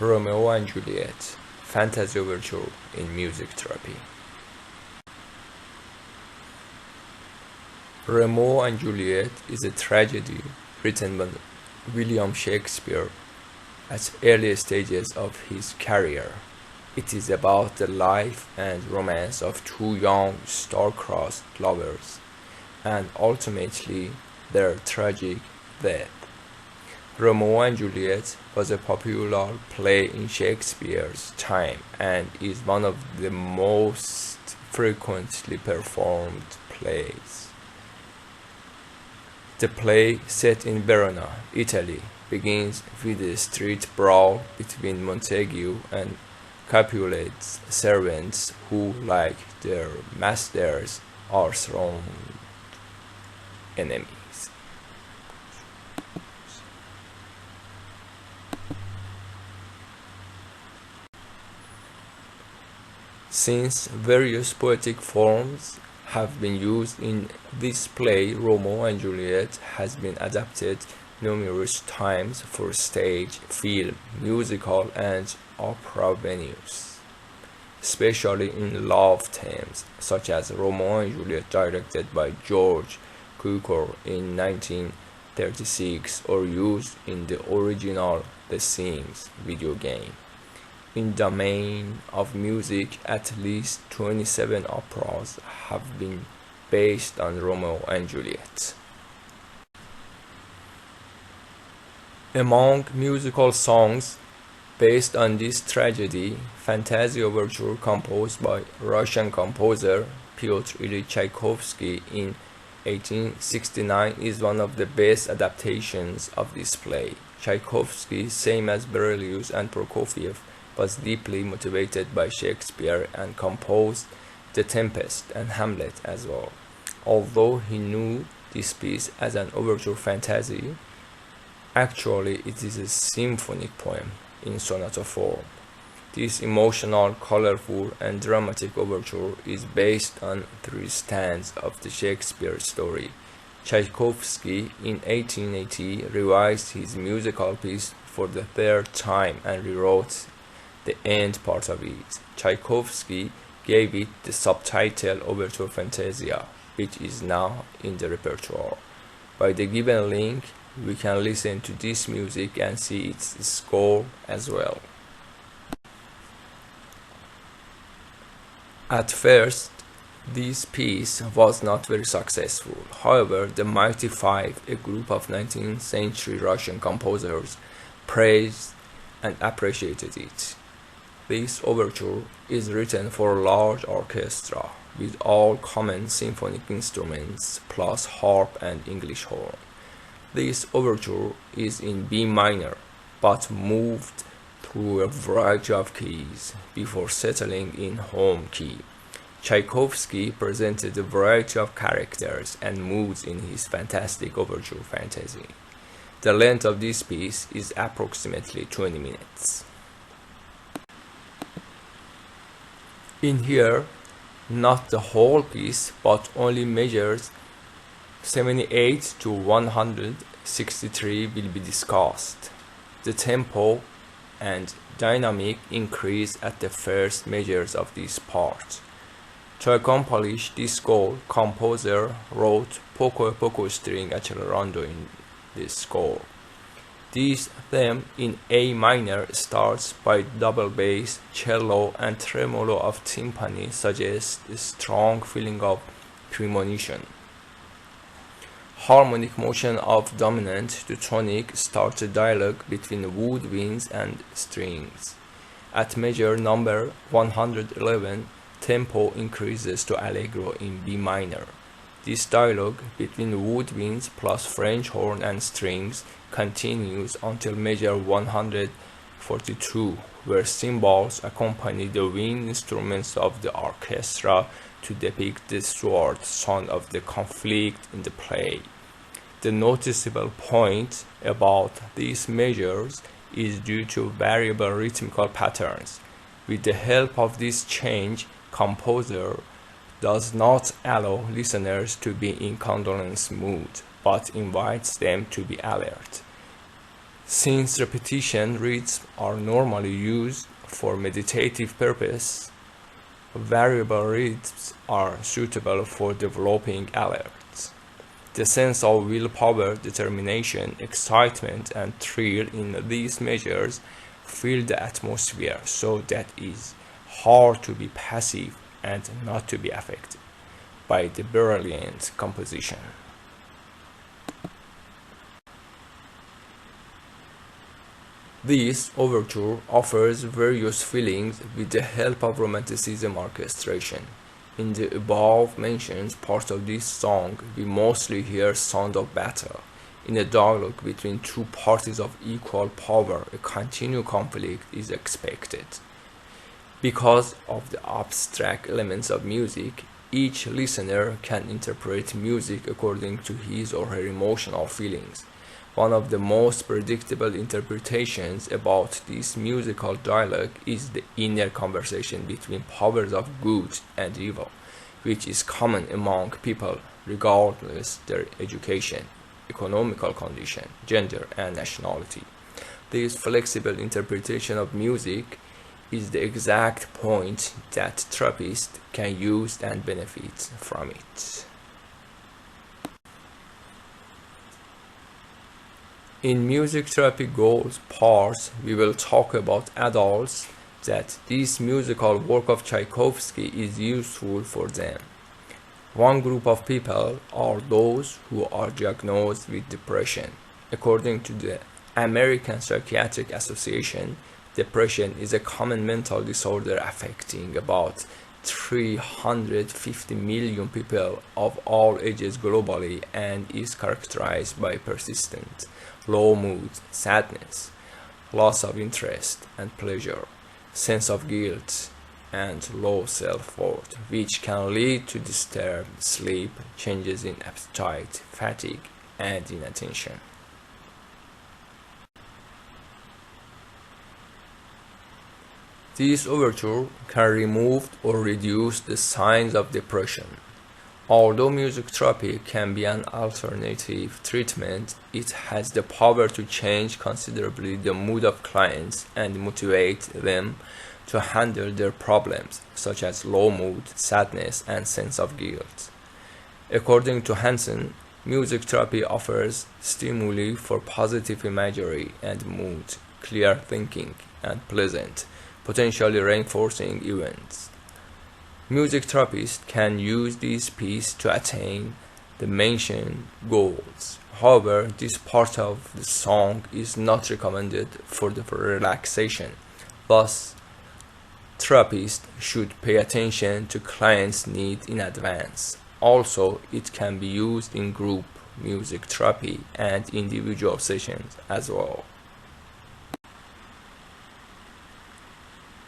Romeo and Juliet, Fantasy Overture in Music Therapy. Romeo and Juliet is a tragedy written by William Shakespeare at early stages of his career. It is about the life and romance of two young star-crossed lovers and ultimately their tragic death. Romeo and Juliet was a popular play in Shakespeare's time and is one of the most frequently performed plays. The play, set in Verona, Italy, begins with a street brawl between Montague and Capulet's servants who, like their masters, are sworn enemies. Since various poetic forms have been used in this play, Romeo and Juliet has been adapted numerous times for stage, film, musical, and opera venues, especially in love themes, such as Romeo and Juliet directed by George Cukor in 1936 or used in the original The Sims video game. In the domain of music, at least 27 operas have been based on Romeo and Juliet. Among musical songs based on this tragedy, Fantasy Overture, composed by Russian composer Pyotr Ilyich Tchaikovsky in 1869, is one of the best adaptations of this play. Tchaikovsky, same as Berlioz and Prokofiev, was deeply motivated by Shakespeare and composed The Tempest and Hamlet as well. Although he knew this piece as an overture fantasy, actually it is a symphonic poem in sonata form. This emotional, colorful, and dramatic overture is based on 3 stanzas of the Shakespeare story. Tchaikovsky in 1880 revised his musical piece for the 3rd time and rewrote the end part of it. Tchaikovsky gave it the subtitle Overture Fantasia, which is now in the repertoire. By the given link, we can listen to this music and see its score as well. At first, this piece was not very successful. However, the Mighty Five, a group of 19th century Russian composers, praised and appreciated it. This overture is written for a large orchestra with all common symphonic instruments plus harp and English horn. This overture is in B minor but moved through a variety of keys before settling in home key. Tchaikovsky presented a variety of characters and moods in his fantastic overture fantasy. The length of this piece is approximately 20 minutes. In here, not the whole piece, but only measures 78 to 163 will be discussed. The tempo and dynamic increase at the first measures of this part. To accomplish this goal, composer wrote poco a poco string accelerando in this score. This theme in A minor starts by double bass, cello, and tremolo of timpani suggests a strong feeling of premonition. Harmonic motion of dominant to tonic starts a dialogue between woodwinds and strings. At measure number 111, tempo increases to allegro in B minor. This dialogue between woodwinds plus French horn and strings continues until measure 142, where cymbals accompany the wind instruments of the orchestra to depict the sword sound of the conflict in the play. The noticeable point about these measures is due to variable rhythmical patterns. With the help of this change, composer does not allow listeners to be in condolence mood, but invites them to be alert. Since repetition rhythms are normally used for meditative purpose, variable rhythms are suitable for developing alerts. The sense of willpower, determination, excitement, and thrill in these measures fill the atmosphere so that it is hard to be passive and not to be affected by the brilliant composition. This overture offers various feelings with the help of romanticism orchestration. In the above-mentioned part of this song, we mostly hear sound of battle. In a dialogue between two parties of equal power, a continued conflict is expected. Because of the abstract elements of music, each listener can interpret music according to his or her emotional feelings. One of the most predictable interpretations about this musical dialogue is the inner conversation between powers of good and evil, which is common among people regardless their education, economical condition, gender, and nationality. This flexible interpretation of music is the exact point that therapists can use and benefit from it. In music therapy goals part, we will talk about adults that this musical work of Tchaikovsky is useful for them. One group of people are those who are diagnosed with depression. According to the American Psychiatric Association, depression is a common mental disorder affecting about 350 million people of all ages globally and is characterized by persistent low mood, sadness, loss of interest and pleasure, sense of guilt, and low self-worth, which can lead to disturbed sleep, changes in appetite, fatigue, and inattention. This overture can remove or reduce the signs of depression. Although music therapy can be an alternative treatment, it has the power to change considerably the mood of clients and motivate them to handle their problems, such as low mood, sadness, and sense of guilt. According to Hansen, music therapy offers stimuli for positive imagery and mood, clear thinking, and pleasant, potentially reinforcing events. Music therapists can use this piece to attain the mentioned goals. However, this part of the song is not recommended for the relaxation. Thus, therapists should pay attention to clients' needs in advance. Also, it can be used in group music therapy and individual sessions as well.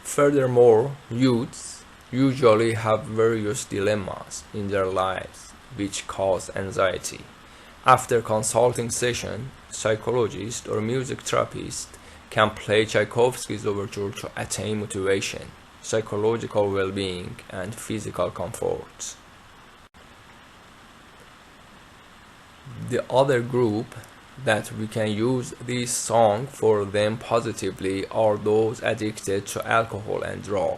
Furthermore, youths usually have various dilemmas in their lives which cause anxiety. After consulting session, psychologists or music therapists can play Tchaikovsky's overture to attain motivation, psychological well-being, and physical comfort. The other group that we can use this song for them positively are those addicted to alcohol and drug.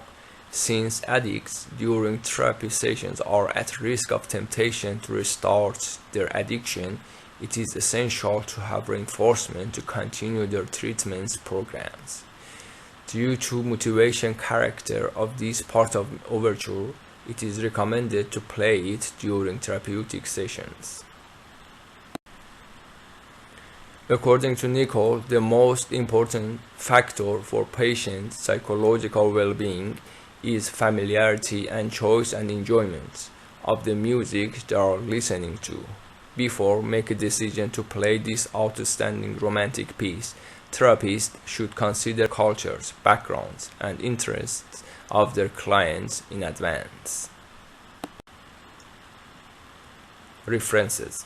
Since addicts during therapy sessions are at risk of temptation to restart their addiction, it is essential to have reinforcement to continue their treatment programs. Due to motivation character of this part of overture, it is recommended to play it during therapeutic sessions. According to Nicole, the most important factor for patients' psychological well-being is familiarity and choice and enjoyment of the music they are listening to. Before make a decision to play this outstanding romantic piece, therapists should consider cultures, backgrounds, and interests of their clients in advance. References: